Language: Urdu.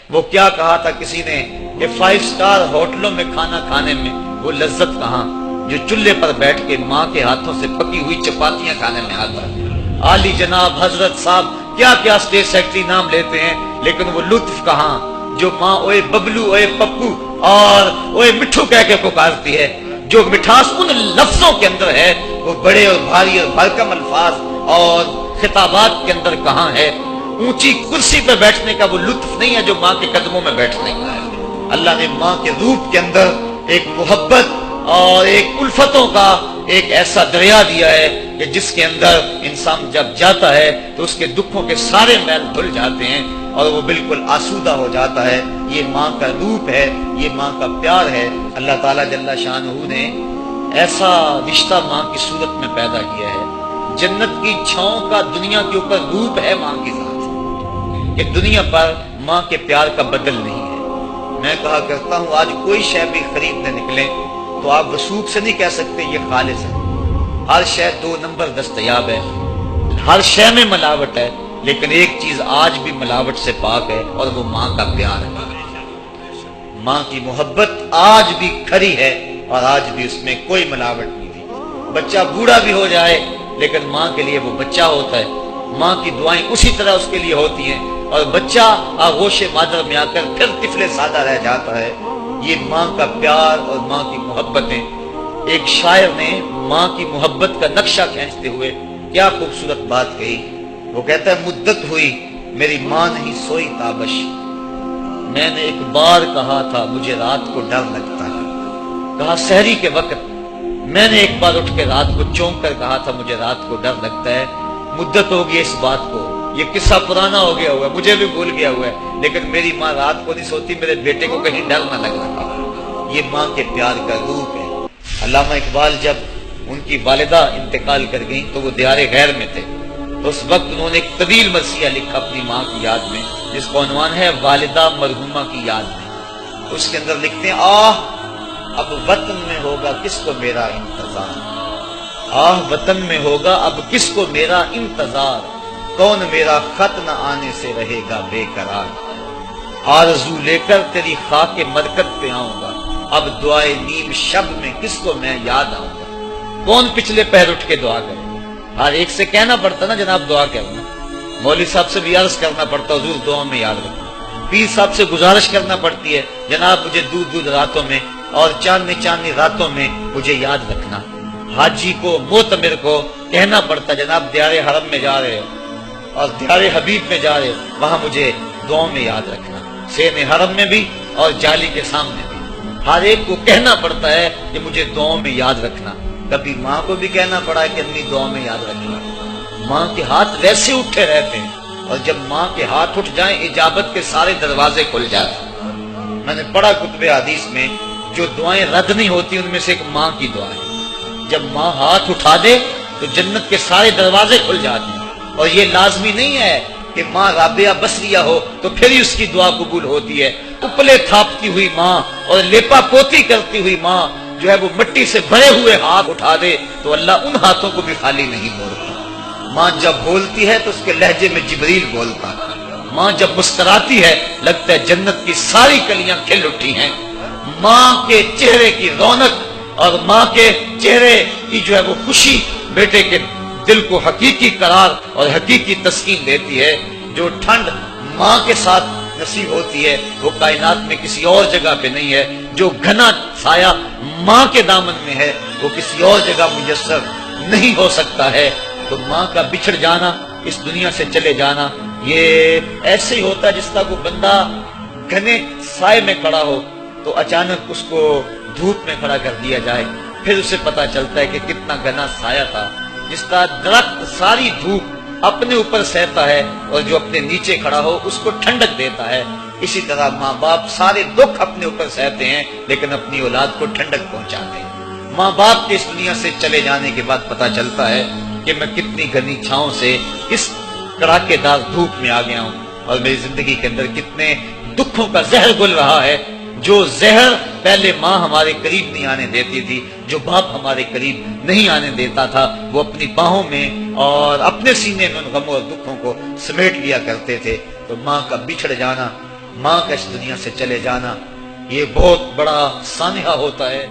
وہ کیا کہا تھا کسی نے کہ 5 اسٹار ہوٹلوں میں کھانا کھانے میں وہ لذت کہاں جو چولہے پر بیٹھ کے ماں کے ہاتھوں سے پکی ہوئی چپاتیاں کھانے میں آتا ہے۔ عالی جناب حضرت صاحب کیا کیا اسٹیٹ سیکرٹری نام لیتے ہیں، لیکن وہ لطف کہاں جو ماں اوئے ببلو اوئے پپو اور اوئے مٹھو کہہ کے پکارتی ہے۔ جو مٹھاس ان لفظوں کے اندر ہے وہ بڑے اور بھاری اور بھرکم الفاظ اور خطابات کے اندر کہاں ہے؟ اونچی کرسی پہ بیٹھنے کا وہ لطف نہیں ہے جو ماں کے قدموں میں بیٹھنے کا ہے۔ اللہ نے ماں کے روپ کے اندر ایک محبت اور ایک الفتوں کا ایک ایسا دریا دیا ہے کہ جس کے اندر انسان جب جاتا ہے تو اس کے دکھوں کے سارے میل دھل جاتے ہیں اور وہ بالکل آسودہ ہو جاتا ہے۔ یہ ماں کا روپ ہے، یہ ماں کا پیار ہے۔ اللہ تعالیٰ جل شانہ نے ایسا رشتہ ماں کی صورت میں پیدا کیا ہے۔ جنت کی چھاؤں کا دنیا کے اوپر روپ ہے ماں کی ذات، کہ دنیا پر ماں کے پیار کا بدل نہیں ہے۔ میں کہا کرتا ہوں آج کوئی شے بھی خریدنے نکلے تو آپ وثوق سے نہیں کہہ سکتے یہ خالص ہے۔ ہر شے 2 نمبر دستیاب ہے، ہر شے میں ملاوٹ ہے، لیکن ایک چیز آج بھی ملاوٹ سے پاک ہے اور وہ ماں کا پیار ہے۔ ماں کی محبت آج بھی کھری ہے اور آج بھی اس میں کوئی ملاوٹ نہیں تھی۔ بچہ بوڑھا بھی ہو جائے لیکن ماں کے لیے وہ بچہ ہوتا ہے، ماں کی دعائیں اسی طرح اس کے لیے ہوتی ہیں، اور بچہ آغوش مادر میں آ کر پھر طفل سادہ رہ جاتا ہے۔ یہ ماں کا پیار اور ماں کی محبتیں۔ ایک شاعر نے ماں کی محبت کا نقشہ کھینچتے ہوئے کیا خوبصورت بات کہی۔ وہ کہتا ہے مدت ہوئی میری ماں نہیں سوئی تابش، میں نے ایک بار کہا تھا مجھے رات کو ڈر لگتا ہے۔ کہا سحری کے وقت میں نے ایک بار اٹھ کے رات کو چونک کر کہا تھا مجھے رات کو ڈر لگتا ہے۔ مدت ہو گئی اس بات کو، یہ قصہ پرانا ہو گیا ہوا ہے، مجھے بھی بھول گیا ہوا ہے، لیکن میری ماں رات کو نہیں سوتی میرے بیٹے کو کہیں ڈر نہ لگ رہا۔ یہ ماں کے پیار کا روپ ہے۔ علامہ اقبال جب ان کی والدہ انتقال کر گئیں تو وہ دیار غیر میں تھے، تو اس وقت انہوں نے ایک طویل مرثیہ لکھا اپنی ماں کی یاد میں جس کا عنوان ہے والدہ مرحومہ کی یاد میں۔ اس کے اندر لکھتے ہیں آہ اب وطن میں ہوگا کس کو میرا انتظار، آہ وطن میں ہوگا اب کس کو میرا انتظار، کون میرا خط نہ آنے سے رہے گا بے قرار، آرزو لے کر تیری خاک مرکت پہ آؤں گا، اب دعائے نیم شب میں کس کو میں یاد آؤں گا۔ کون پچھلے پہر اٹھ کے دعا کرے؟ ہر ایک سے کہنا پڑتا نا جناب دعا کرنا، مولوی صاحب سے بھی عرض کرنا پڑتا حضور دعا میں یاد رکھنا، پیر صاحب سے گزارش کرنا پڑتی ہے جناب مجھے دودھ راتوں میں اور چاندنی راتوں میں مجھے یاد رکھنا۔ حاجی کو معتمر کو کہنا پڑتا جناب دیار حرم میں جا رہے ہو اور دیار حبیب میں جا رہے ہو وہاں مجھے دعاؤں میں یاد رکھنا، سین حرم میں بھی اور جالی کے سامنے بھی ہر ایک کو کہنا پڑتا ہے کہ مجھے دعاؤں میں یاد رکھنا۔ کبھی ماں کو بھی کہنا پڑا ہے کہ اپنی دعاؤں میں یاد رکھنا۔ ماں کے ہاتھ ویسے اٹھے رہتے ہیں اور جب ماں کے ہاتھ اٹھ جائیں اجابت کے سارے دروازے کھل جاتے ہیں۔ میں نے پڑھا کتب حدیث میں جو دعائیں رد نہیں ہوتی ان میں سے ایک ماں کی دعا ہے۔ جب ماں ہاتھ اٹھا دے تو جنت کے سارے دروازے کھل جاتے ہیں، اور یہ لازمی نہیں ہے کہ ماں رابعہ بصریہ ہو تو پھر ہی اس کی دعا قبول ہوتی ہے۔ اپلے تھاپتی ہوئی ماں اور لیپا پوتی کرتی ہوئی ماں جو ہے وہ مٹی سے بھرے ہوئے ہاتھ اٹھا دے تو اللہ ان ہاتھوں کو بھی خالی نہیں موڑتا۔ ماں جب بولتی ہے تو اس کے لہجے میں جبریل بولتا ہے، ماں جب مسکراتی ہے لگتا ہے جنت کی ساری کلیاں کھل اٹھی ہیں۔ ماں کے چہرے کی رونق اور ماں کے چہرے کی جو ہے وہ خوشی بیٹے کے دل کو حقیقی قرار اور حقیقی تسکین دیتی ہے۔ جو ٹھنڈ ماں کے ساتھ نصیب ہوتی ہے وہ کائنات میں کسی اور جگہ پہ نہیں ہے۔ جو گھنا سایہ ماں کے دامن میں ہے وہ کسی اور جگہ میسر نہیں ہو سکتا ہے۔ تو ماں کا بچھڑ جانا، اس دنیا سے چلے جانا، یہ ایسے ہی ہوتا ہے جس طرح کوئی بندہ گھنے سائے میں کھڑا ہو تو اچانک اس کو دھوپ میں کھڑا کر دیا جائے، پھر اسے پتا چلتا ہے کہ کتنا گھنا سایہ تھا۔ جس طرح درخت ساری دھوپ اپنے اوپر سہتا ہے اور جو اپنے نیچے کھڑا ہو اس کو ٹھنڈک دیتا ہے، اسی طرح ماں باپ سارے دکھ اپنے اوپر سہتے ہیں لیکن اپنی اولاد کو ٹھنڈک پہنچاتے ہیں۔ ماں باپ کے اس دنیا سے چلے جانے کے بعد پتا چلتا ہے کہ میں کتنی گھنی چھاؤں سے اس کڑاکے دار دھوپ میں آ گیا ہوں، اور میری زندگی کے اندر کتنے دکھوں کا زہر گل رہا ہے۔ جو زہر پہلے ماں ہمارے قریب نہیں آنے دیتی تھی، جو باپ ہمارے قریب نہیں آنے دیتا تھا، وہ اپنی باہوں میں اور اپنے سینے میں ان غموں اور دکھوں کو سمیٹ لیا کرتے تھے۔ تو ماں کا بچھڑ جانا ماں کا اس دنیا سے چلے جانا یہ بہت بڑا سانحہ ہوتا ہے۔